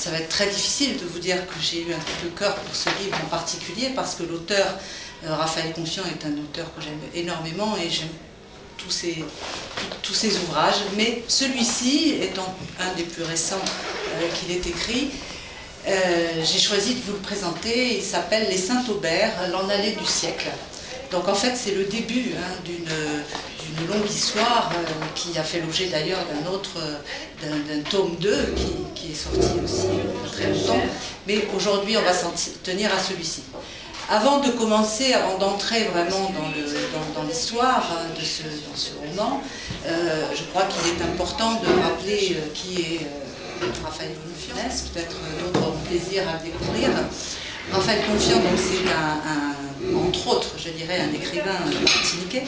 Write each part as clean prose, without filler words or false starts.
ça va être très difficile de vous dire que j'ai eu un coup de cœur pour ce livre en particulier, parce que l'auteur, Raphaël Confiant, est un auteur que j'aime énormément et j'aime tous ses ouvrages, mais celui-ci étant un des plus récents qu'il ait écrit, j'ai choisi de vous le présenter. Il s'appelle Les Saint-Aubert, l'en allée du siècle. Donc en fait c'est le début d'une longue histoire qui a fait l'objet d'ailleurs d'un tome 2 qui est sorti aussi il y a très longtemps, mais aujourd'hui on va s'en tenir à celui-ci. Avant de commencer, avant d'entrer vraiment dans l'histoire de ce roman, je crois qu'il est important de rappeler qui est Raphaël Confiant. Peut-être d'autres auront plaisir à le découvrir. Raphaël Confiant, c'est entre autres, je dirais, un écrivain martiniquais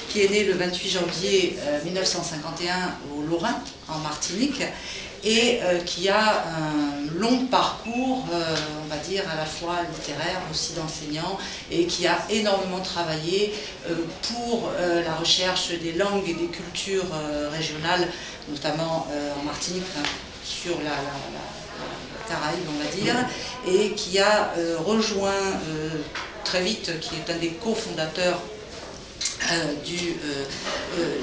qui est né le 28 janvier 1951 au Lorrain, en Martinique, et qui a un long parcours, on va dire, à la fois littéraire, aussi d'enseignant, et qui a énormément travaillé pour la recherche des langues et des cultures régionales, notamment en Martinique, sur la Caraïbe, on va dire, et qui a rejoint très vite, qui est un des cofondateurs du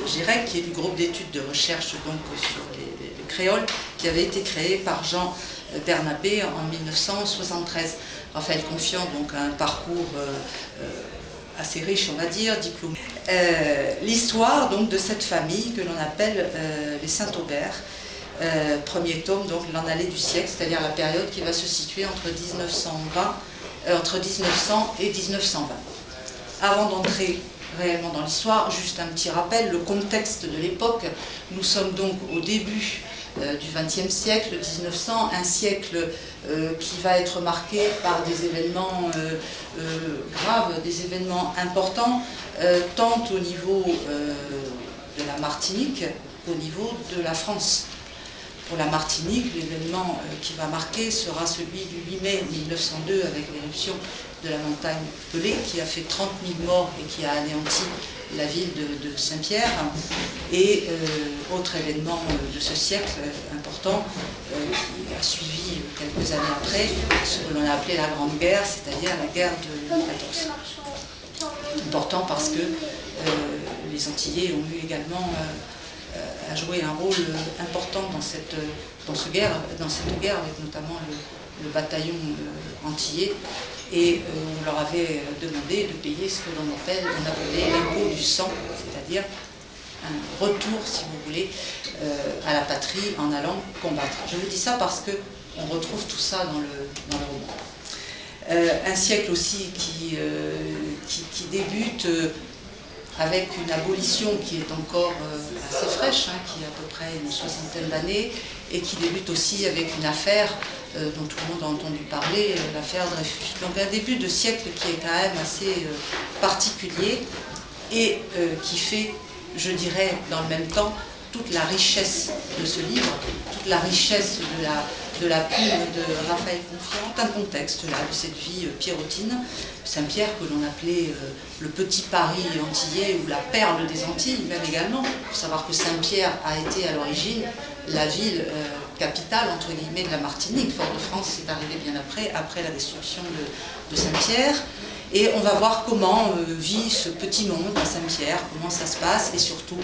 GIREC, qui est du groupe d'études de recherche donc, sur les créoles, qui avait été créé par Jean Bernabé en 1973. Raphaël Confiant, donc un parcours assez riche, on va dire, diplômé. L'histoire donc de cette famille que l'on appelle les Saint-Aubert, premier tome, donc l'en allée du siècle, c'est-à-dire la période qui va se situer entre 1900 et 1920. Avant d'entrer réellement dans l'histoire, juste un petit rappel, le contexte de l'époque. Nous sommes donc au début du XXe siècle, 1900, un siècle qui va être marqué par des événements graves, des événements importants, tant au niveau de la Martinique qu'au niveau de la France. Pour la Martinique, l'événement qui va marquer sera celui du 8 mai 1902 avec l'éruption de la montagne Pelée qui a fait 30 000 morts et qui a anéanti la ville de Saint-Pierre. Et autre événement de ce siècle important qui a suivi quelques années après, ce que l'on a appelé la Grande Guerre, c'est-à-dire la guerre de Louis XIV. Important parce que les Antillais ont eu également a joué un rôle important dans cette guerre, avec notamment le bataillon antillais, et on leur avait demandé de payer ce que l'on appelait l'impôt du sang, c'est-à-dire un retour, si vous voulez, à la patrie en allant combattre. Je vous dis ça parce qu'on retrouve tout ça dans le roman. Un siècle aussi qui débute avec une abolition qui est encore assez fraîche, qui a à peu près une soixantaine d'années, et qui débute aussi avec une affaire dont tout le monde a entendu parler, l'affaire Dreyfus. Donc un début de siècle qui est quand même assez particulier et qui fait, je dirais, dans le même temps, toute la richesse de ce livre, toute la richesse de la plume de Raphaël Confiant, un contexte là, de cette vie pierrotine, Saint-Pierre que l'on appelait le petit Paris antillais ou la perle des Antilles, même également. Il faut savoir que Saint-Pierre a été à l'origine la ville capitale, entre guillemets, de la Martinique. Fort-de-France est arrivé bien après la destruction de Saint-Pierre. Et on va voir comment vit ce petit monde à Saint-Pierre, comment ça se passe, et surtout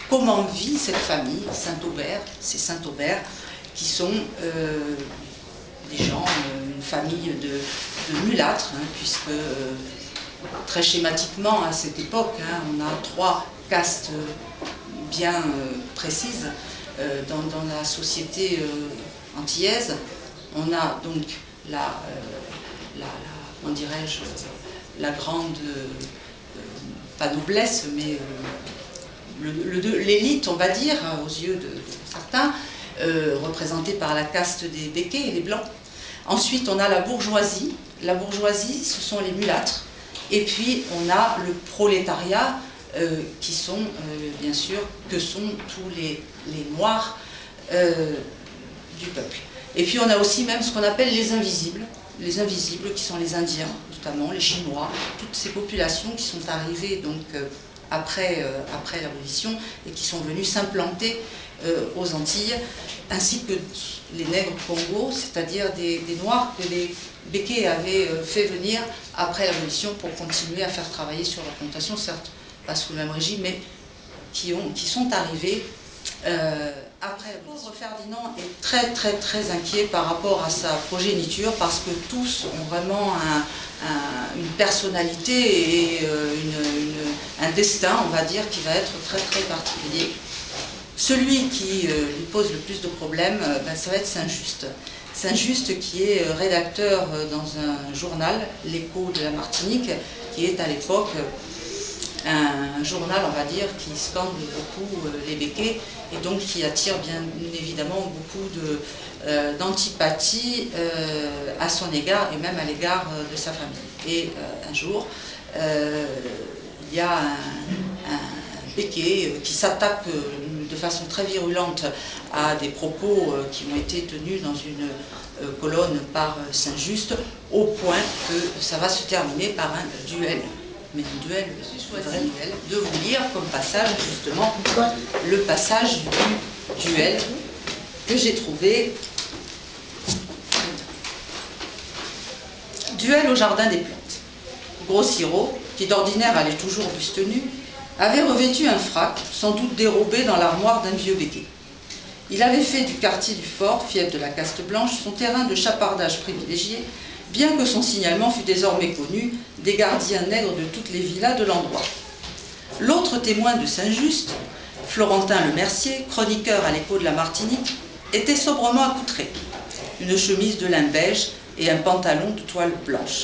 comment vit cette famille, Saint-Aubert, ces Saint-Aubert, qui sont des gens, une famille de mulâtres, puisque très schématiquement à cette époque, on a 3 castes bien précises dans la société antillaise. On a donc comment dirais-je, la grande, pas noblesse, mais l'élite, on va dire, aux yeux de certains, représentée par la caste des Békés et les Blancs. Ensuite, on a la bourgeoisie. La bourgeoisie, ce sont les mulâtres. Et puis, on a le prolétariat, qui sont, bien sûr, que sont tous les noirs du peuple. Et puis, on a aussi même ce qu'on appelle les invisibles qui sont les Indiens, notamment les Chinois, toutes ces populations qui sont arrivées donc après l'abolition et qui sont venues s'implanter aux Antilles, ainsi que les nègres Congo, c'est-à-dire des Noirs que les Békés avaient fait venir après l'abolition pour continuer à faire travailler sur leur plantation, certes pas sous le même régime, mais qui sont arrivés après. Le pauvre Ferdinand est très inquiet par rapport à sa progéniture, parce que tous ont vraiment une personnalité et un destin, on va dire, qui va être très particulier. Celui qui lui pose le plus de problèmes, ça va être Saint-Just. Saint-Just qui est rédacteur dans un journal, l'Écho de la Martinique, qui est à l'époque un journal, on va dire, qui scande beaucoup les Békés, et donc qui attire bien évidemment beaucoup d'antipathie à son égard, et même à l'égard de sa famille. Et un jour, il y a un Béké qui s'attaque de façon très virulente à des propos qui ont été tenus dans une colonne par Saint-Just, au point que ça va se terminer par un duel. Mais un duel, un vrai duel, de vous lire comme passage, justement, le passage du duel que j'ai trouvé. Duel au jardin des plantes. Gros Sirop, qui d'ordinaire allait toujours buste nu, avait revêtu un frac, sans doute dérobé dans l'armoire d'un vieux Béké. Il avait fait du quartier du fort, fief de la caste blanche, son terrain de chapardage privilégié, bien que son signalement fût désormais connu des gardiens nègres de toutes les villas de l'endroit. L'autre témoin de Saint-Just, Florentin Le Mercier, chroniqueur à l'Écho de la Martinique, était sobrement accoutré, une chemise de lin beige et un pantalon de toile blanche.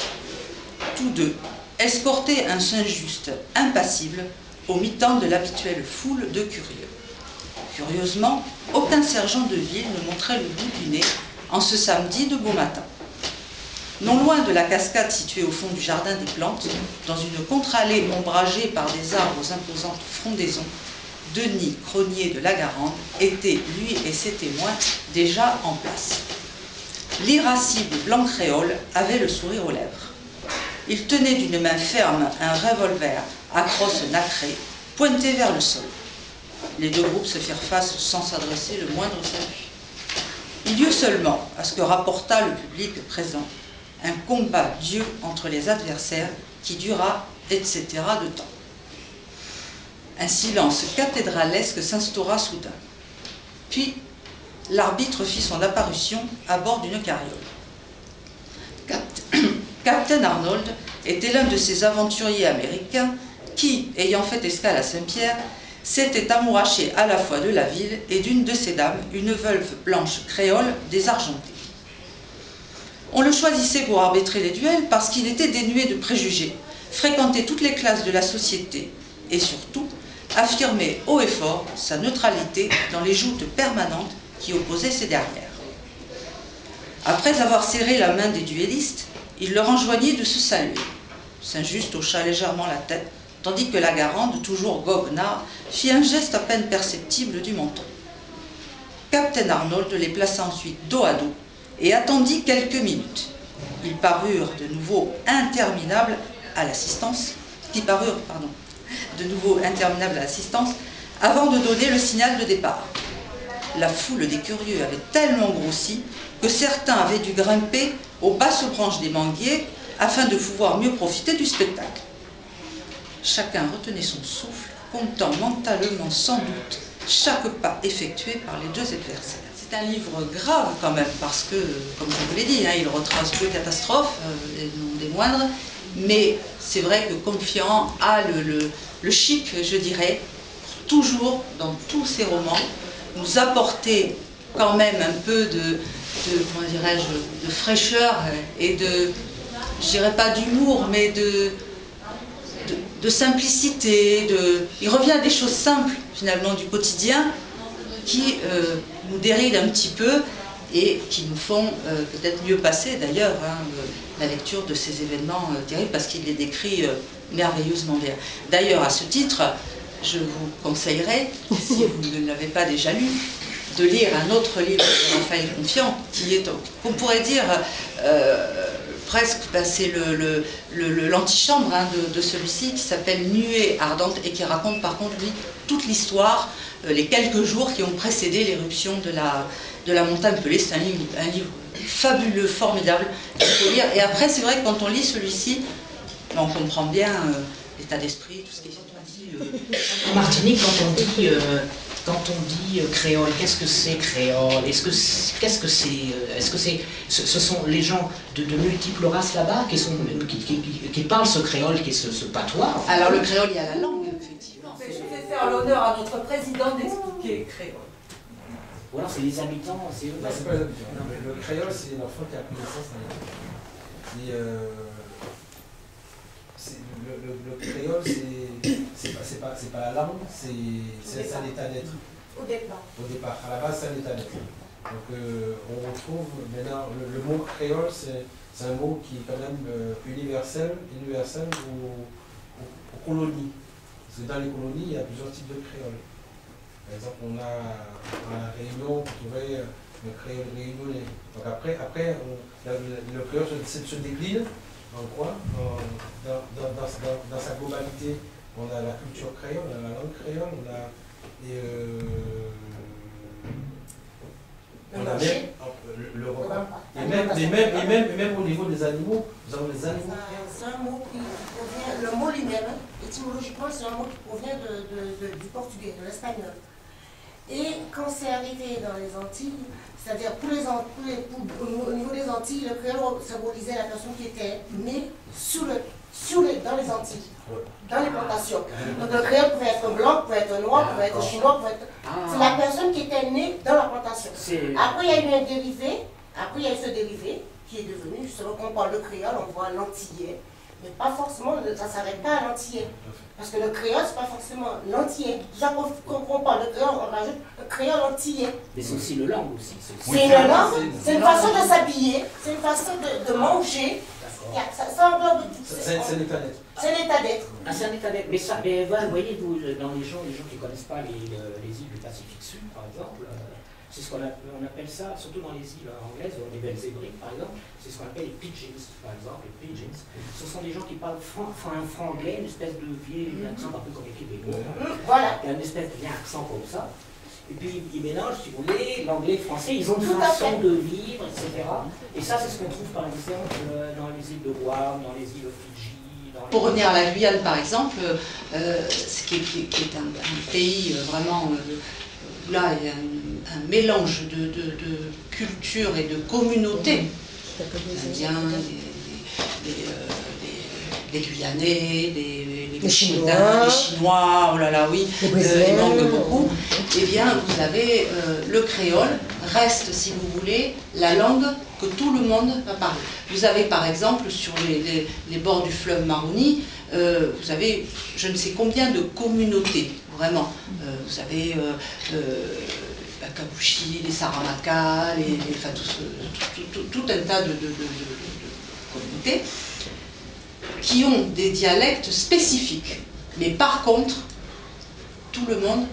Tous deux escortaient un Saint-Just impassible au mi-temps de l'habituelle foule de curieux. Curieusement, aucun sergent de ville ne montrait le bout du nez en ce samedi de beau matin. Non loin de la cascade située au fond du jardin des plantes, dans une contre-allée ombragée par des arbres aux imposantes frondaisons, Denis Cronier de la Garande était, lui et ses témoins, déjà en place. L'irascible blanc créole avait le sourire aux lèvres. Il tenait d'une main ferme un revolver à crosse nacrée, pointé vers le sol. Les deux groupes se firent face sans s'adresser le moindre salut. Il y eut seulement, à ce que rapporta le public présent, un combat d'yeux entre les adversaires qui dura, etc. de temps. Un silence cathédralesque s'instaura soudain. Puis, l'arbitre fit son apparition à bord d'une carriole. Captain Arnold était l'un de ces aventuriers américains qui, ayant fait escale à Saint-Pierre, s'était amouraché à la fois de la ville et d'une de ses dames, une veuve blanche créole désargentée. On le choisissait pour arbitrer les duels parce qu'il était dénué de préjugés, fréquentait toutes les classes de la société et surtout affirmait haut et fort sa neutralité dans les joutes permanentes qui opposaient ces dernières. Après avoir serré la main des duellistes, il leur enjoignit de se saluer. Saint-Just hocha légèrement la tête, tandis que la Garande, toujours goguenard, fit un geste à peine perceptible du menton. Captain Arnold les plaça ensuite dos à dos et attendit quelques minutes. Ils parurent de nouveau interminables à l'assistance, avant de donner le signal de départ. La foule des curieux avait tellement grossi que certains avaient dû grimper aux basses branches des manguiers afin de pouvoir mieux profiter du spectacle. Chacun retenait son souffle, comptant mentalement sans doute chaque pas effectué par les deux adversaires. C'est un livre grave quand même, parce que, comme je vous l'ai dit, il retrace deux catastrophes, et non des moindres, mais c'est vrai que Confiant a le chic, je dirais, toujours, dans tous ses romans, nous apporter quand même un peu comment dirais-je, de fraîcheur et de, je dirais pas d'humour, mais de simplicité. Il revient à des choses simples, finalement, du quotidien, qui nous dérident un petit peu et qui nous font peut-être mieux passer, d'ailleurs, la lecture de ces événements terribles, parce qu'il les décrit merveilleusement bien. D'ailleurs, à ce titre, je vous conseillerais, si vous ne l'avez pas déjà lu, de lire un autre livre de Raphaël Confiant, qui est, qu'on pourrait dire, presque, c'est l'antichambre de celui-ci, qui s'appelle Nuée ardente, et qui raconte par contre, lui, toute l'histoire les quelques jours qui ont précédé l'éruption de la montagne Pelée. C'est un livre fabuleux, formidable, qu'il faut lire. Et après, c'est vrai que quand on lit celui-ci, on comprend bien l'état d'esprit, tout ce qui est dit. En Martinique, quand on dit créole, qu'est-ce que c'est créole? Qu'est-ce que c'est? Ce sont les gens de multiples races là-bas qui parlent ce créole, qui est ce patois. Alors le créole, il y a la langue, effectivement. Je vais faire l'honneur à notre président d'expliquer créole. Ou alors c'est les habitants, c'est eux. Non, c'est pas les habitants. Non, mais le créole, c'est l'enfant qui a pris naissance dans les le créole, c'est pas la langue, c'est un état d'être. Au départ. Au départ. À la base, c'est un état d'être. Donc on retrouve maintenant le mot créole, c'est un mot qui est quand même universel aux colonies. Parce que dans les colonies, il y a plusieurs types de créoles. Par exemple, on a à la Réunion, vous trouvez le créole réunionnais. Donc après le créole se décline en quoi? Dans sa globalité. On a la culture créole, on a la langue créole, on a le repas. Et même au niveau des animaux, nous avons les animaux. C'est un mot qui provient, le mot lui-même, étymologiquement, c'est un mot qui provient du portugais, de l'espagnol. Et quand c'est arrivé dans les Antilles, c'est-à-dire au niveau des Antilles, le créole symbolisait la personne qui était née dans les Antilles, dans les plantations. Donc le créole pouvait être blanc, pouvait être noir, pouvait être chinois, pouvait être... C'est la personne qui était née dans la plantation. Après il y a eu un dérivé, après il y a eu ce dérivé qui est devenu, justement, quand on parle de créole, on voit l'antillais. Mais pas forcément, ça ne s'arrête pas à l'antillais. Parce que le créole, ce n'est pas forcément l'antillais. Déjà, quand on parle de créole, on rajoute le créole antillais. Mais c'est aussi le langue aussi. C'est une langue, c'est une façon de s'habiller, c'est une façon de manger. Ça englobe tout. C'est l'état d'être. C'est l'état d'être. Ah, c'est un état d'être. Mais vous voyez, dans les gens qui ne connaissent pas les îles du Pacifique Sud, par exemple, c'est ce qu'on appelle ça, surtout dans les îles anglaises, les belles hébrides par exemple, c'est ce qu'on appelle les pidgins, par exemple, les pidgins. Ce sont des gens qui parlent un franglais, une espèce de vieil accent un peu comme les Québécois. Voilà. Il y a une espèce de vieil accent comme ça. Et puis ils mélangent, si vous voulez, l'anglais et le français, ils ont une façon de vivre, etc. Et ça, c'est ce qu'on trouve par exemple dans les îles de Guam, dans les îles Fidji. Pour revenir à la Guyane par exemple, qui est un pays vraiment... là, il y a un mélange de culture et de communauté. Indiens, des Guyanais, les Chinois, oh là là, oui, il manque beaucoup. Eh bien, vous avez le créole, reste, si vous voulez, la langue que tout le monde va parler. Vous avez par exemple, sur les bords du fleuve Maroni, vous avez je ne sais combien de communautés, vraiment. Vous avez Kabouchi, les Saramaka, enfin, tout un tas de communautés qui ont des dialectes spécifiques. Mais par contre, tout le monde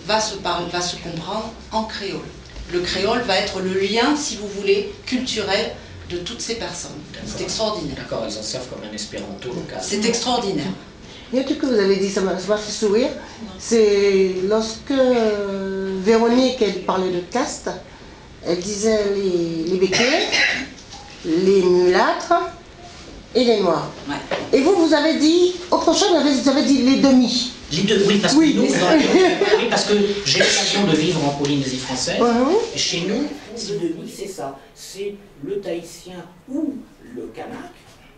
va se comprendre en créole. Le créole va être le lien, si vous voulez, culturel de toutes ces personnes. C'est extraordinaire. D'accord, ils en servent comme un espéranto local. C'est extraordinaire. Il y a un truc que vous avez dit, ça m'a fait sourire, c'est lorsque Véronique, elle parlait de caste, elle disait les béquets, les mulâtres et les noirs. Ouais. Et vous avez dit, au prochain, vous avez dit les demi. Les deux, oui, parce que, oui. Oui, parce que j'ai l'occasion de vivre en Polynésie française. Et chez nous, les demi, c'est ça. C'est le Tahitien ou le Kanak,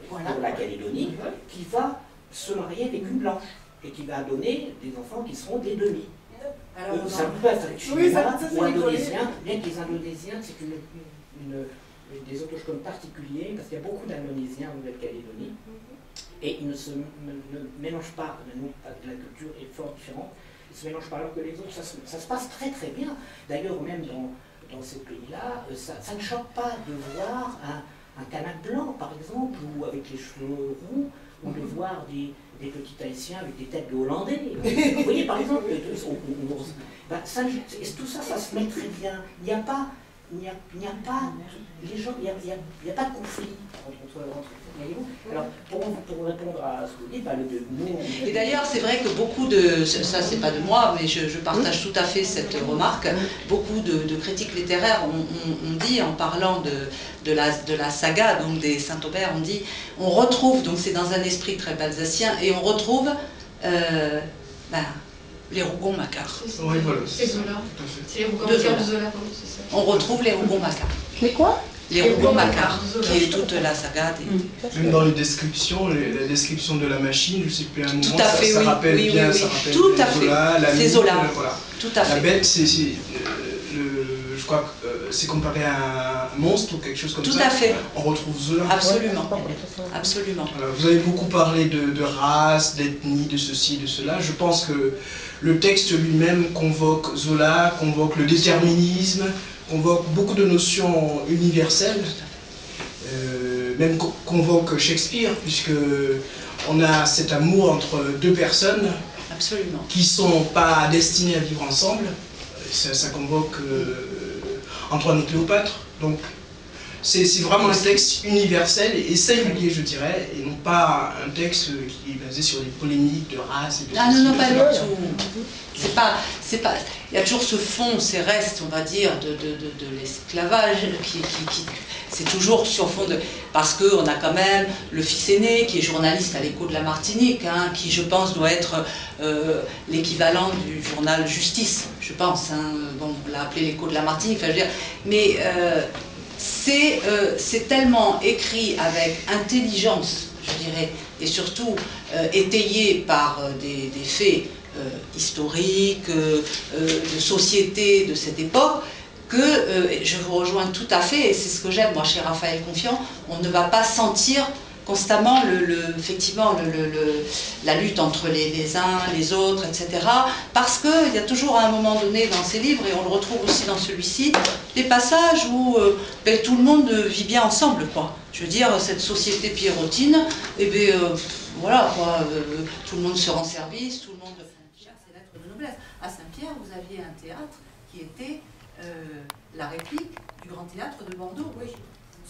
pour la Calédonie, qui va se marier avec une blanche et qui va donner des enfants qui seront des demi. Alors, ça peut être chinois ou indonésien, bien que les Indonésiens, c'est des autochtones particuliers, parce qu'il y a beaucoup d'Indonésiens en Nouvelle-Calédonie, et ils ne se mélangent pas. La culture est fort différente, ils ne se mélangent pas, alors que les autres, ça se passe très très bien. D'ailleurs, même dans ces pays-là, ça ne choque pas de voir un Kanak blanc, par exemple, ou avec les cheveux roux, ou de voir des petits Tahitiens avec des têtes de Hollandais. Vous voyez, par exemple, tout ça, ça se met très bien. Il n'y a pas il n'y a pas, les gens, il n'y a pas de conflit entre voyez-vous. Alors, pour répondre à ce que vous dites, Et d'ailleurs, c'est vrai que beaucoup de, ça c'est pas de moi, mais je partage tout à fait cette remarque, beaucoup de critiques littéraires ont dit, en parlant de la saga, donc des Saint-Aubert, on retrouve, donc c'est dans un esprit très balsacien, et on retrouve les Rougon-Macquart. Oui, voilà. C'est Zola. C'est les Rougon-Macquart de Zola, c'est ça. On retrouve les Rougon-Macquart. Les quoi? Les Rougon-Macquart, qui est toute la saga des... Même dans les descriptions, la description de la machine, je sais plus un moment, tout à fait, ça rappelle oui, bien, oui. Ça rappelle tout bien à fait. Zola, c'est Zola, voilà. Tout à fait. La bête, je crois que c'est comparé à un monstre ou quelque chose comme ça. Tout à fait. On retrouve Zola. Absolument. Absolument. Voilà, vous avez beaucoup parlé de race, d'ethnie, de ceci, de cela. Je pense que le texte lui-même convoque Zola, convoque le déterminisme, convoque beaucoup de notions universelles, même convoque Shakespeare, puisque on a cet amour entre deux personnes Absolument. qui ne sont pas destinées à vivre ensemble. Ça convoque Antoine et Cléopâtre. Donc c'est vraiment un texte universel et singulier, je dirais, et non pas un texte qui est basé sur des polémiques de race et de... Ah non, pas du tout. C'est pas... Il y a toujours ce fond, ces restes, on va dire, de l'esclavage, c'est toujours sur fond de... Parce qu'on a quand même le fils aîné, qui est journaliste à l'Écho de la Martinique, hein, qui, je pense, doit être l'équivalent du journal Justice, je pense. Hein. Bon, on l'a appelé l'Écho de la Martinique, enfin, je veux dire... Mais... c'est tellement écrit avec intelligence, je dirais, et surtout étayé par des faits historiques, de société de cette époque, que je vous rejoins tout à fait, et c'est ce que j'aime moi chez Raphaël Confiant, on ne va pas sentir constamment effectivement la lutte entre les uns, les autres, etc. Parce qu'il y a toujours à un moment donné dans ces livres, et on le retrouve aussi dans celui-ci, des passages où tout le monde vit bien ensemble, quoi. Je veux dire, cette société pierrotine, voilà, quoi, tout le monde se rend service, tout le monde... C'est l'être de noblesse. À Saint-Pierre, vous aviez un théâtre qui était la réplique du Grand Théâtre de Bordeaux. Oui.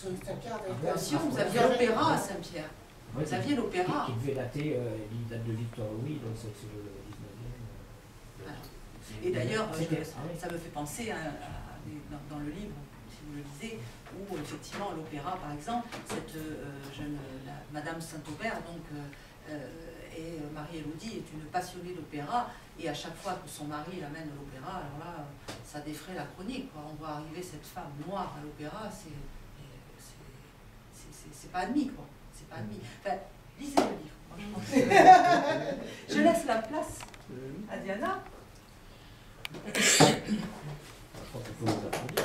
Vous aviez l'opéra à Saint-Pierre. Oui, vous aviez l'opéra. Qui devait dater, il date de Victor Louis, donc c'est le 19e. Et d'ailleurs, ça me fait penser dans le livre, si vous le lisez, où effectivement l'opéra, par exemple, cette jeune Madame Saint-Aubert, donc, et Marie-Élodie est une passionnée d'opéra, et à chaque fois que son mari l'amène à l'opéra, alors là, ça défraie la chronique, quoi. On voit arriver cette femme noire à l'opéra, c'est pas admis, quoi. C'est pas admis. Enfin, lisez le livre. Moi, je pense que... Je laisse la place à Diana. Je crois qu'il faut vous applaudir.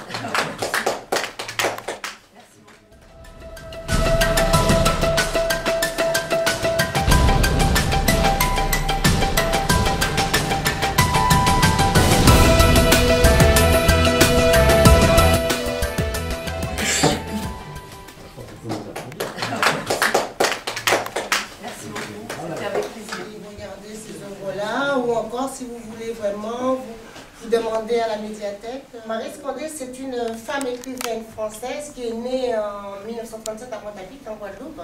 Si vous voulez vraiment, vous demandez à la médiathèque. Marie Scondé, c'est une femme écrivaine française qui est née en 1937 à Pointe-à-Pitre, en Guadeloupe.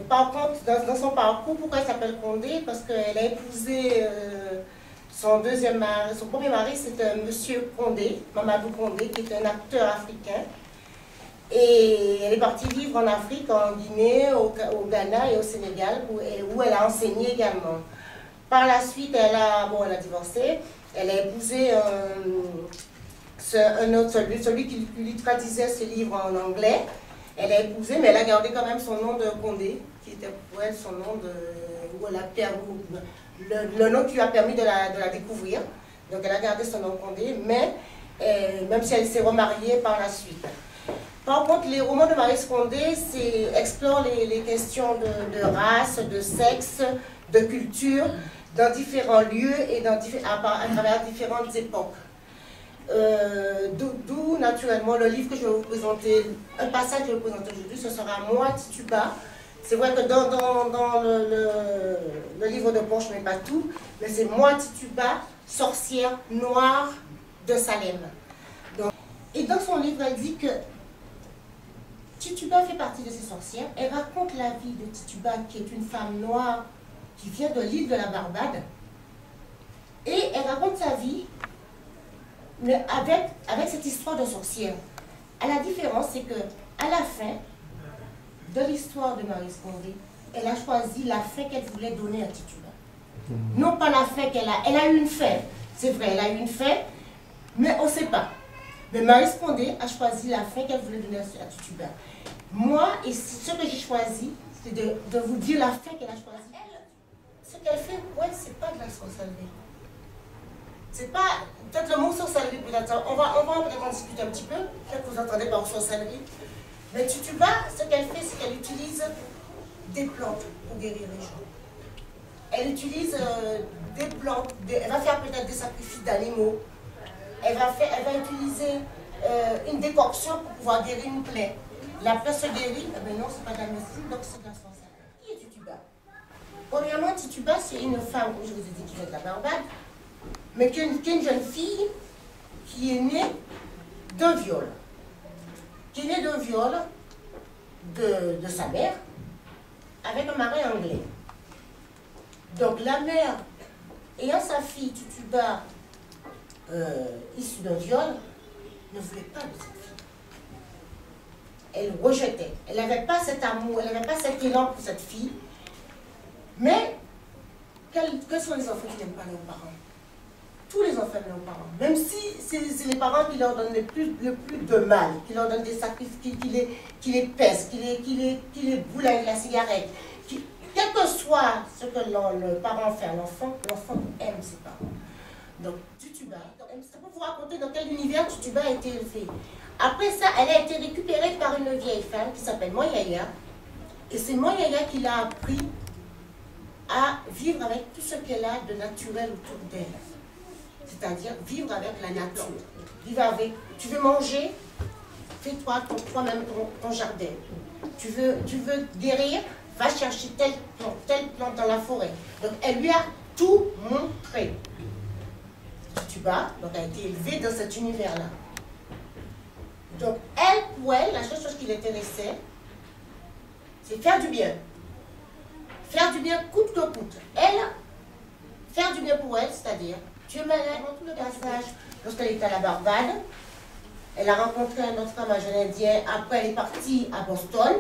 Par contre, dans son parcours, pourquoi elle s'appelle Condé? Parce qu'elle a épousé son premier mari, c'est monsieur Condé, Mamadou Condé, qui est un acteur africain. Et elle est partie vivre en Afrique, en Guinée, au Ghana et au Sénégal, où elle a enseigné également. Par la suite, elle a divorcé, elle a épousé celui qui lui traduisait ses livres en anglais. Elle a épousé, mais elle a gardé quand même son nom de Condé, qui était pour elle son nom le nom qui lui a permis de la découvrir. Donc elle a gardé son nom Condé, mais même si elle s'est remariée par la suite. Par contre, les romans de Marie Scondé explorent les questions de race, de sexe, de culture, dans différents lieux et à travers différentes époques. D'où, naturellement, le livre que je vais vous présenter, un passage que je vais vous présenter aujourd'hui, ce sera Moi Tituba. C'est vrai que dans le livre de Poche, je ne mets pas tout, mais c'est Moi Tituba, sorcière noire de Salem. Et dans son livre, elle dit que Tituba fait partie de ces sorcières. Elle raconte la vie de Tituba, qui est une femme noire qui vient de l'île de la Barbade. Et elle raconte sa vie, mais avec cette histoire de sorcière. À la différence, c'est que à la fin de l'histoire de Marie Scondé, elle a choisi la fin qu'elle voulait donner à Tituba. Non pas la fin qu'elle a. Elle a eu une fin, c'est vrai, elle a eu une fin, mais on ne sait pas. Mais Marie Scondé a choisi la fin qu'elle voulait donner à Tituba. Moi, et ce que j'ai choisi, c'est de vous dire la fin qu'elle a choisie. Elle, ce qu'elle fait, ouais, c'est pas de la sorcellerie. C'est pas, peut-être le mot sorcellerie, peut-être, on va peut-être en discuter un petit peu, peut-être que vous entendez par sorcellerie. Mais Tituba, ce qu'elle fait, c'est qu'elle utilise des plantes pour guérir les gens. Elle utilise des plantes, elle va faire peut-être des sacrifices d'animaux. Elle va utiliser une décoction pour pouvoir guérir une plaie. La plaie se guérit, eh bien non, c'est pas de la médecine, donc c'est de la sorcellerie. Qui est Tituba? Premièrement, Tituba, c'est une femme, comme je vous ai dit, qui vient de la Barbade, mais qui est une jeune fille qui est née d'un viol. Qui est née d'un viol de sa mère avec un mari anglais. Donc la mère, ayant sa fille Tituba issue d'un viol, ne voulait pas de cette fille. Elle rejetait. Elle n'avait pas cet amour, elle n'avait pas cet élan pour cette fille. Mais quels sont les enfants qui n'aiment pas leurs parents? Tous les enfants aiment leurs parents. Même si c'est les parents qui leur donnent le plus de mal, qui leur donnent des sacrifices, qui les pèsent, qui les boulent avec la cigarette. Quel que soit ce que le parent fait à l'enfant aime ses parents. Donc Tituba, ça peut vous raconter dans quel univers Tituba a été élevé. Après ça, elle a été récupérée par une vieille femme qui s'appelle Moyaya. Et c'est Moyaya qui l'a appris à vivre avec tout ce qu'elle a de naturel autour d'elle. C'est-à-dire vivre avec la nature. Vivre avec, tu veux manger, fais-toi toi-même ton jardin. Tu veux guérir, va chercher telle plante dans la forêt. Donc elle lui a tout montré. Tituba, donc elle a été élevée dans cet univers-là. Donc pour elle, la seule chose qui l'intéressait, c'est faire du bien. Faire du bien coûte que coûte. Elle, faire du bien pour elle, c'est-à-dire, tu es malade dans tout le passage. Lorsqu'elle était à la Barbade, elle a rencontré un autre homme, un jeune indien. Après, elle est partie à Boston.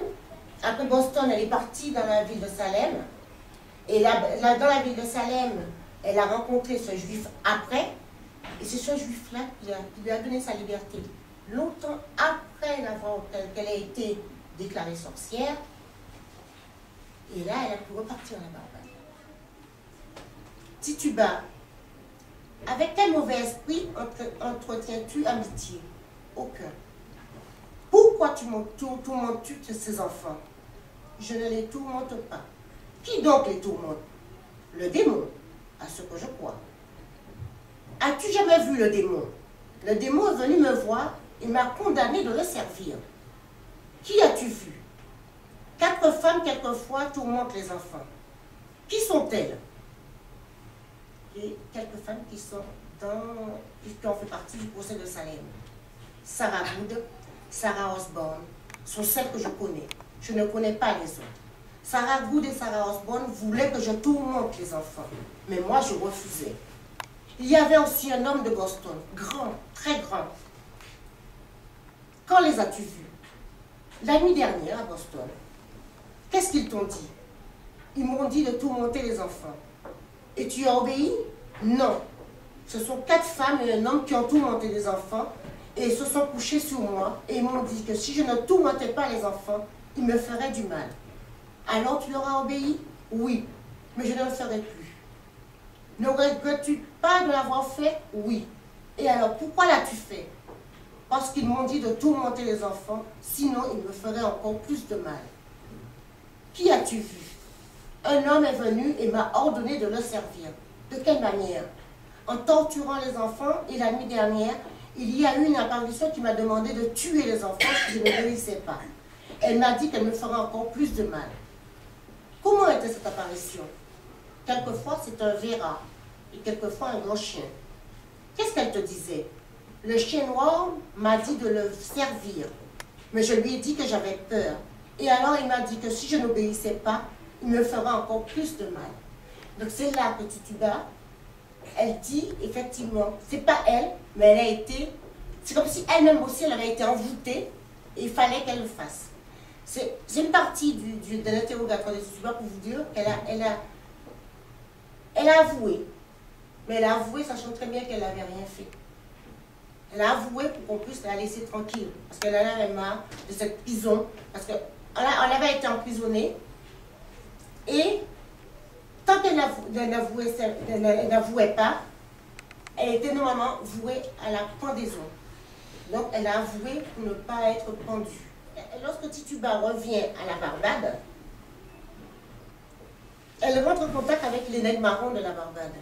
Après Boston, elle est partie dans la ville de Salem. Et là, dans la ville de Salem, elle a rencontré ce juif après. Et c'est ce juif-là qui lui a donné sa liberté. Longtemps après qu'elle a été déclarée sorcière. Et là, elle a pu repartir à la Barbade. Tituba, avec quel mauvais esprit entretiens-tu amitié? Aucun. Pourquoi tourmentes-tu ces enfants? Je ne les tourmente pas. Qui donc les tourmente? Le démon, à ce que je crois. As-tu jamais vu le démon? Le démon est venu me voir et m'a condamné de le servir. Qui as-tu vu? 4 femmes, quelquefois, tourmentent les enfants. Qui sont-elles? Et quelques femmes qui ont fait partie du procès de Salem. Sarah Good, Sarah Osborne sont celles que je connais. Je ne connais pas les autres. Sarah Good et Sarah Osborne voulaient que je tourmente les enfants. Mais moi, je refusais. Il y avait aussi un homme de Boston, grand, très grand. Quand les as-tu vus? La nuit dernière à Boston. Qu'est-ce qu'ils t'ont dit? Ils m'ont dit de tourmenter les enfants. Et tu as obéi? Non. Ce sont 4 femmes et un homme qui ont tourmenté les enfants et se sont couchés sur moi et ils m'ont dit que si je ne tourmentais pas les enfants, ils me feraient du mal. Alors tu leur as obéi? Oui, mais je ne le ferai plus. Ne regrettes-tu pas de l'avoir fait? Oui. Et alors pourquoi l'as-tu fait? Parce qu'ils m'ont dit de tourmenter les enfants, sinon ils me feraient encore plus de mal. Qui as-tu vu? Un homme est venu et m'a ordonné de le servir. De quelle manière? En torturant les enfants, et la nuit dernière, il y a eu une apparition qui m'a demandé de tuer les enfants si je ne l'obéissais pas. Elle m'a dit qu'elle me ferait encore plus de mal. Comment était cette apparition? Quelquefois, c'est un verra, et quelquefois un gros chien. Qu'est-ce qu'elle te disait? le chien noir m'a dit de le servir. Mais je lui ai dit que j'avais peur. Et alors il m'a dit que si je n'obéissais pas, il me ferait encore plus de mal. Donc c'est là que Tituba, elle dit effectivement, c'est pas elle, mais elle a été, c'est comme si elle-même aussi, elle avait été envoûtée et il fallait qu'elle le fasse. C'est une partie de l'interrogatoire de Tituba pour vous dire qu'elle a avoué. Mais elle a avoué sachant très bien qu'elle n'avait rien fait. Elle a avoué pour qu'on puisse la laisser tranquille. Parce qu'elle en avait marre de cette prison. Parce qu'on avait été emprisonnée. Et tant qu'elle n'avouait pas, elle était normalement vouée à la pendaison. Donc elle a avoué pour ne pas être pendue. Et lorsque Tituba revient à la Barbade, elle rentre en contact avec les nègres marrons de la Barbade.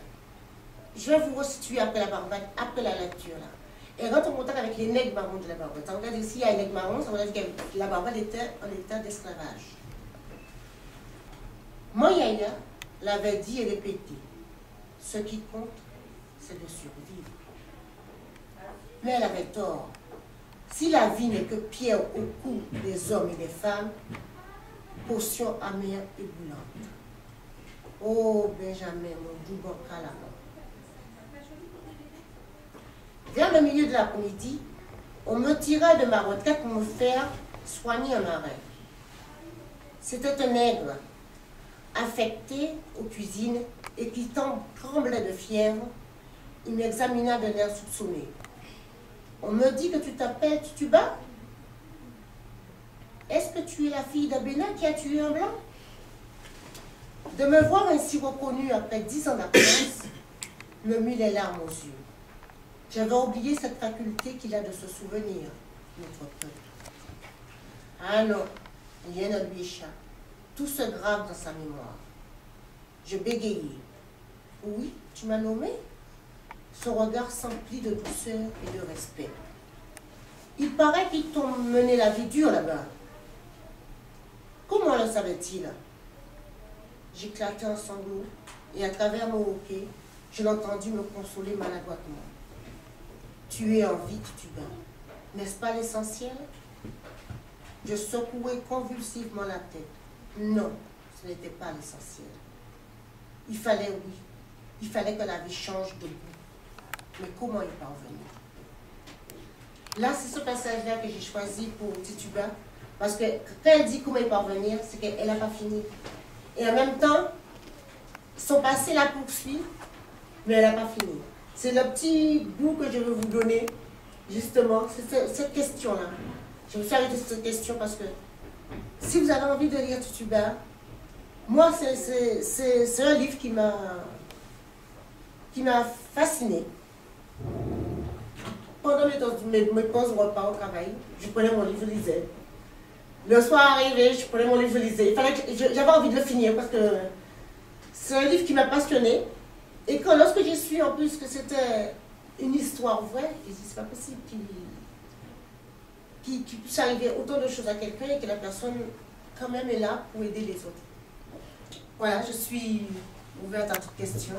Je vais vous resituer après la Barbade, après la lecture là. Elle rentre en contact avec les nègres marrons de la Barbade. Ça veut dire que s'il y a un nègre marron, ça veut dire que la Barbade était en état d'esclavage. Moyaya l'avait dit et répété. Ce qui compte, c'est de survivre. Mais elle avait tort. Si la vie n'est que pierre au cou des hommes et des femmes, potion amère et boulante. Oh Benjamin, mon doux Bancala. Vers le milieu de l'après-midi, on me tira de ma retraite pour me faire soigner un arrêt. C'était un nègre, affecté aux cuisines et qui tremblait de fièvre. Il m'examina d'un air soupçonné. On me dit que tu t'appelles Tituba? Est-ce que tu es la fille d'Abena qui a tué un blanc? De me voir ainsi reconnue après 10 ans d'absence me mit les larmes aux yeux. J'avais oublié cette faculté qu'il a de se souvenir, notre peuple. Ah non, rien ne lui échappe. Tout se grave dans sa mémoire. Je bégayai. Oui, tu m'as nommé? Son regard s'emplit de douceur et de respect. Il paraît qu'ils t'ont mené la vie dure là-bas. Comment le savait-il? J'éclatai en sanglots et à travers mon hoquet, je l'entendis me consoler maladroitement. Tu es en vie, Tituba. N'est-ce pas l'essentiel? Je secouai convulsivement la tête. Non, ce n'était pas l'essentiel. Il fallait, oui, il fallait que la vie change de goût. Mais comment y parvenir? Là, c'est ce passage-là que j'ai choisi pour Tituba. Parce que quand elle dit comment y parvenir, c'est qu'elle n'a pas fini. Et en même temps, son passé la poursuit, mais elle n'a pas fini. C'est le petit bout que je veux vous donner, justement, c'est cette question-là. Je me suis arrêtée sur cette question parce que si vous avez envie de lire Tituba, moi, c'est un livre qui m'a fascinée. Pendant mes pauses repas au travail, je prenais mon livre, je lisais. Le soir arrivé, je prenais mon livre, je lisais. J'avais envie de le finir parce que c'est un livre qui m'a passionnée. Et lorsque j'ai su en plus que c'était une histoire vraie, j'ai dit c'est pas possible qu'il puisse arriver autant de choses à quelqu'un et que la personne quand même est là pour aider les autres. Voilà, je suis ouverte à toute question.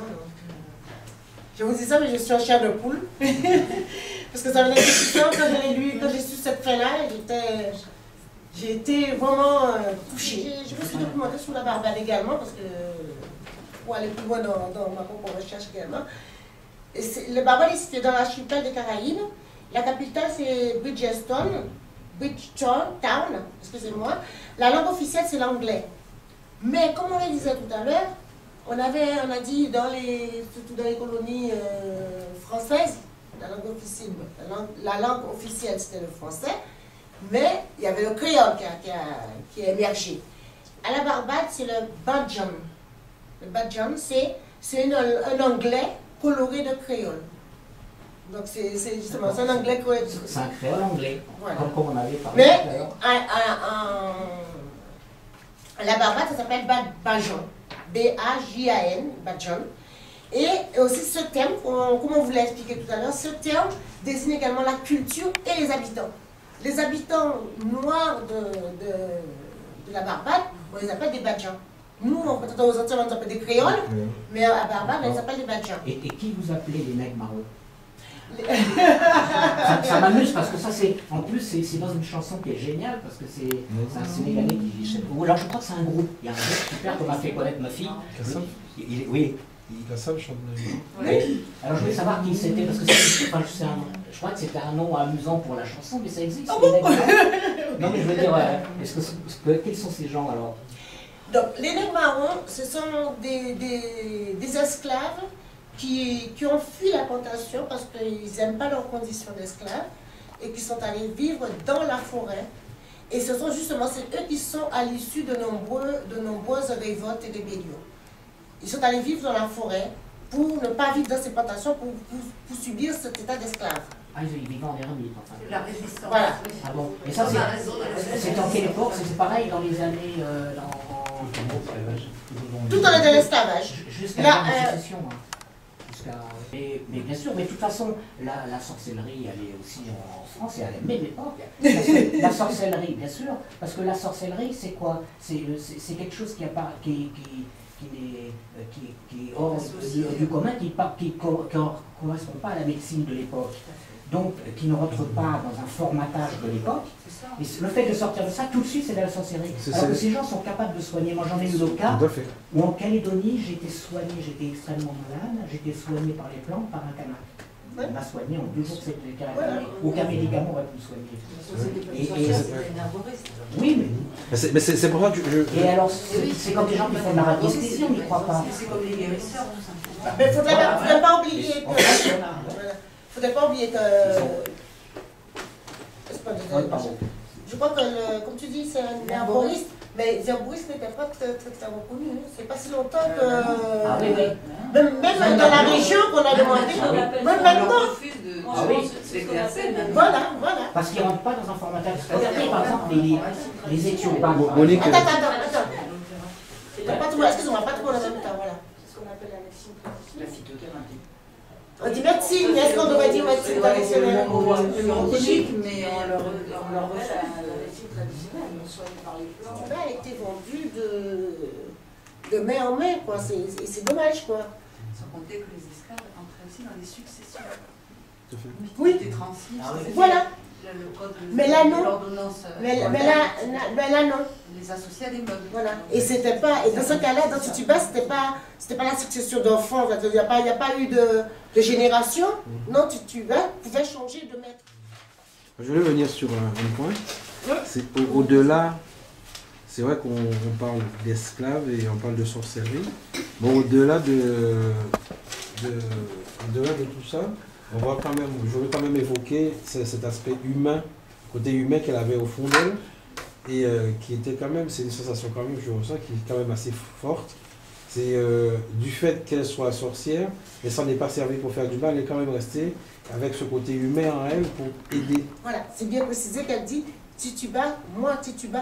Je vous dis ça, mais je suis en chair de poule. Parce que ça venait de temps quand je l'ai lu, quand j'ai su cette fin-là, j'ai été vraiment touchée. Je me suis documentée sur la Barbade également, parce que pour aller plus loin dans ma propre recherche également. Le Barbade est situé dans l'archipel des Caraïbes. La capitale, c'est Bridgetown, excusez-moi. La langue officielle, c'est l'anglais. Mais comme on le disait tout à l'heure, on a dit surtout dans les colonies françaises, la langue officielle, c'était le français, mais il y avait le créole qui a émergé. À la Barbade, c'est le Badjan. Le Badjan, c'est un anglais coloré de créole. Donc c'est justement un anglais créole. C'est un créole anglais, voilà. Comme on avait parlé. Mais à la Barbade, ça s'appelle Bajan. B-A-J-A-N, Badjan. Et aussi ce terme, comme on vous l'a expliqué tout à l'heure, ce terme désigne également la culture et les habitants. Les habitants noirs de la Barbade, on les appelle des Badjans. Nous, peut-être aux Antilles, on les appelle des créoles, mais à Barbade, on les appelle des Badjans. Et qui vous appelez les nègres marrons? Ça m'amuse parce que ça c'est, en plus c'est dans une chanson qui est géniale parce que c'est un Sénégalais qui, ou alors je crois que c'est un groupe, il y a un groupe super qu'on m'a fait connaître ma fille. Oui. Kassam chante. Oui. Alors je voulais savoir qui c'était parce que je crois que c'était un nom amusant pour la chanson, mais ça existe. Non mais je veux dire, quels sont ces gens alors? Donc les nègres marrons, ce sont des esclaves qui ont fui la plantation parce qu'ils n'aiment pas leurs conditions d'esclaves et qui sont allés vivre dans la forêt. Et ce sont justement, c'est eux qui sont à l'issue de nombreuses révoltes et rébellions. Ils sont allés vivre dans la forêt pour ne pas vivre dans ces plantations, pour subir cet état d'esclave. Ah, ils vivaient en ermite, enfin. La résistance. Voilà. Ah bon. Et ça, c'est dans quelle époque? C'est pareil dans les années... Tout en est de l'esclavage. Jusqu'à la sécession. Mais bien sûr, mais de toute façon, la sorcellerie, elle est aussi en France et à la même époque. La sorcellerie, bien sûr, parce que la sorcellerie, c'est quoi? C'est quelque chose qui est hors du commun, qui ne correspond pas à la médecine de l'époque. Donc, qui ne rentre pas dans un formatage de l'époque. Et le fait de sortir de ça, tout de suite, c'est de la sorcellerie. Alors que ces gens sont capables de soigner. Moi, j'en ai eu le cas où en Calédonie, j'étais soigné, j'étais extrêmement malade, j'étais soigné par les plantes, par un kanak. On m'a soigné en 2 jours, c'était caractérisé. Aucun médicament aurait pu me soigner. Oui, mais c'est pour ça que je... Et alors, c'est comme des gens qui font de la radiesthésie, on n'y croit pas. C'est comme les guérisseurs, tout simplement. Mais il ne faudrait pas oublier que... Il ne faudrait pas oublier que... Je crois que, comme tu dis, c'est un herboriste, mais les herboristes n'étaient pas très reconnus. C'est pas si longtemps que... Ah oui, oui. Même dans la région qu'on a demandé... Même maintenant. Ah oui. Voilà. Parce qu'ils ne rentrent pas dans un formatage. Regardez par exemple les Éthiopiens. Attends. Excuse-moi, pas trop en même temps, voilà. C'est ce qu'on appelle la médecine traditionnelle. La phytothérapie. On dit médecine, mais est-ce qu'on devrait dire médecine traditionnelle? Mais on leur refait la médecine traditionnelle, on soigne par les plantes. Ça a été vendu de main en main, quoi. C'est dommage, quoi. Sans compter que les esclaves entraient aussi dans les successions. Oui. Des transmis. Voilà. Le code mais là, non. L'ordonnance. Mais là, non. Les associés à des meubles. Voilà. Et c'était pas. Et dans ce cas-là, dans Tituba, c'était pas la succession d'enfants. Il n'y a pas eu de génération. Non, Tituba pouvait changer de maître. Je voulais venir sur un point. C'est au-delà. C'est vrai qu'on parle d'esclaves et on parle de sorcellerie. Bon, au-delà de tout ça, je veux quand même évoquer cet aspect humain, côté humain qu'elle avait au fond d'elle, et qui était quand même, c'est une sensation quand même, je ressens, qui est quand même assez forte. C'est du fait qu'elle soit sorcière, elle s'en est pas servie pour faire du mal, elle est quand même restée avec ce côté humain en elle pour aider. Voilà, c'est bien précisé qu'elle dit Tituba,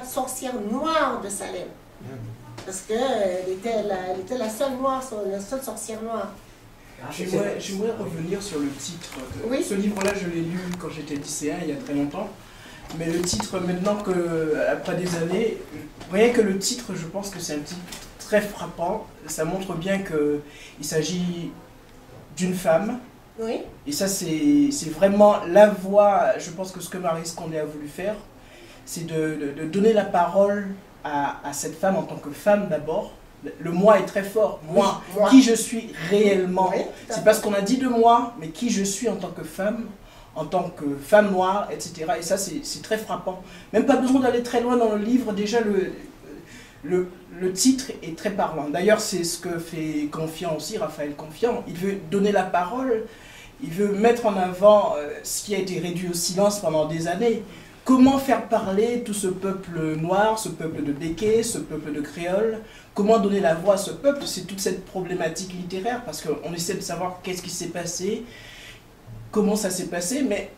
sorcière noire de Salem. Parce qu'elle était la seule noire, la seule sorcière noire. J'aimerais revenir sur le titre. Oui. Ce livre-là, je l'ai lu quand j'étais lycéen, il y a très longtemps. Mais le titre, maintenant après des années, rien que le titre, je pense que c'est un titre très frappant. Ça montre bien qu'il s'agit d'une femme. Oui. Et ça, c'est vraiment la voix. Je pense que ce que Marie Scondé a voulu faire, c'est de donner la parole à cette femme en tant que femme d'abord. Le moi est très fort. Moi, qui je suis réellement. Oui, c'est parce qu'on a dit de moi, mais qui je suis en tant que femme noire, etc. Et ça, c'est très frappant. Même pas besoin d'aller très loin dans le livre. Déjà, le titre est très parlant. D'ailleurs, c'est ce que fait Confiant aussi, Raphaël Confiant. Il veut donner la parole, il veut mettre en avant ce qui a été réduit au silence pendant des années. Comment faire parler tout ce peuple noir, ce peuple de Béké, ce peuple de créole? Comment donner la voix à ce peuple? C'est toute cette problématique littéraire, parce qu'on essaie de savoir qu'est-ce qui s'est passé, comment ça s'est passé, mais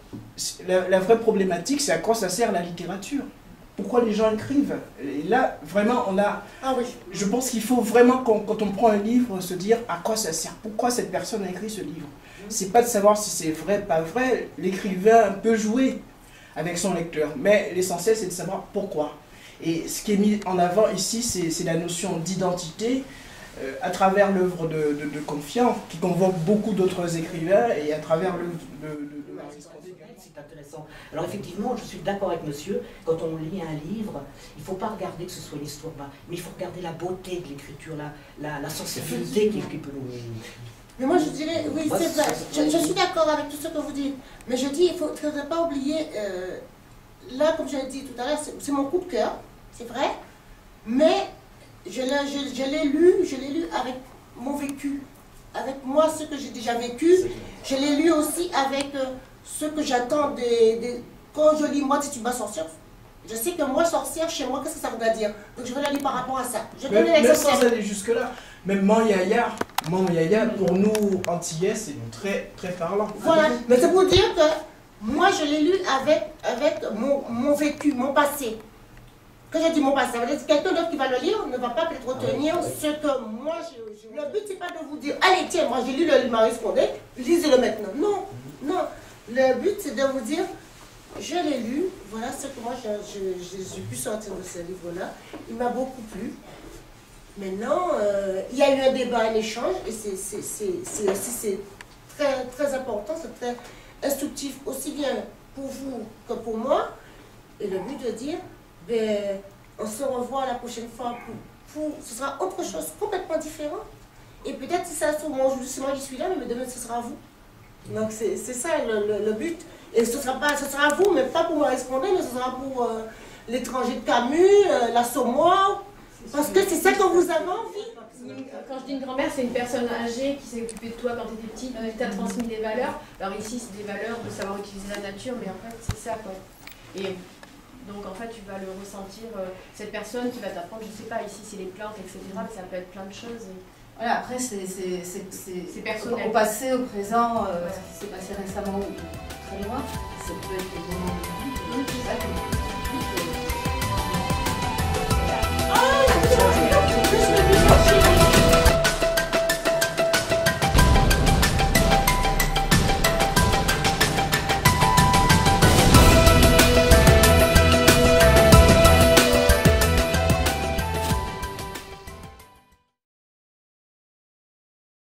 la vraie problématique, c'est à quoi ça sert la littérature? Pourquoi les gens écrivent? Et là, vraiment, on a... Ah oui. Je pense qu'il faut vraiment, quand on prend un livre, se dire à quoi ça sert, pourquoi cette personne a écrit ce livre. C'est pas de savoir si c'est vrai, pas vrai. L'écrivain peut jouer avec son lecteur, mais l'essentiel, c'est de savoir pourquoi. Et ce qui est mis en avant ici, c'est la notion d'identité. à travers l'œuvre de Confiant, qui convoque beaucoup d'autres écrivains, et à travers l'œuvre de Maurice Condé. C'est intéressant. Alors effectivement, je suis d'accord avec monsieur, quand on lit un livre, il ne faut pas regarder que ce soit l'histoire, mais il faut regarder la beauté de l'écriture, la sensibilité qui peut nous... Mais moi je dirais, oui c'est vrai, je suis d'accord avec tout ce que vous dites, mais je dis, il ne faudrait pas oublier, là comme je l'ai dit tout à l'heure, c'est mon coup de cœur, c'est vrai, mais je l'ai lu avec mon vécu, avec moi ce que j'ai déjà vécu, je l'ai lu aussi avec ce que j'attends quand je lis moi, si tu vas sorcière, je sais que moi sorcière, chez moi, qu'est-ce que ça voudrait dire? Donc je vais la lire par rapport à ça. Même sans aller jusque-là, même Manyaya, pour nous Antillais, c'est très, très parlant. Voilà, mais c'est pour dire que moi je l'ai lu avec mon vécu, mon passé. Quand je dis mon passé, ça veut dire que quelqu'un d'autre qui va le lire ne va pas peut-être retenir ce que moi j'ai. Le but c'est pas de vous dire, allez tiens, moi j'ai lu le Maurice Condé, lisez-le maintenant. Non, non. Le but c'est de vous dire, je l'ai lu, voilà ce que moi j'ai pu sortir de ce livre-là. Il m'a beaucoup plu. Maintenant, il y a eu un débat, un échange, et c'est très, très important, c'est très instructif, aussi bien pour vous que pour moi. Et le but de dire, ben, on se revoit la prochaine fois ce sera autre chose, complètement différent. Et peut-être si ça se trouve, moi j'y suis là, mais demain ce sera vous. Donc c'est ça le but. Et ce sera vous, mais pas pour me répondre, mais ce sera pour l'étranger de Camus, l'Assommoir, parce que c'est ça que vous avez envie. Quand je dis une grand-mère, c'est une personne âgée qui s'est occupée de toi quand tu étais petite, qui t'a transmis des valeurs. Alors ici, c'est des valeurs de savoir utiliser la nature, mais en fait, c'est ça, quoi. Et donc, en fait, tu vas le ressentir, cette personne qui va t'apprendre, je sais pas, ici, c'est les plantes, etc., mais ça peut être plein de choses. Et... Voilà, après, c'est personnel. Au passé, au présent, ce qui s'est passé récemment ou très loin, ça peut être des moments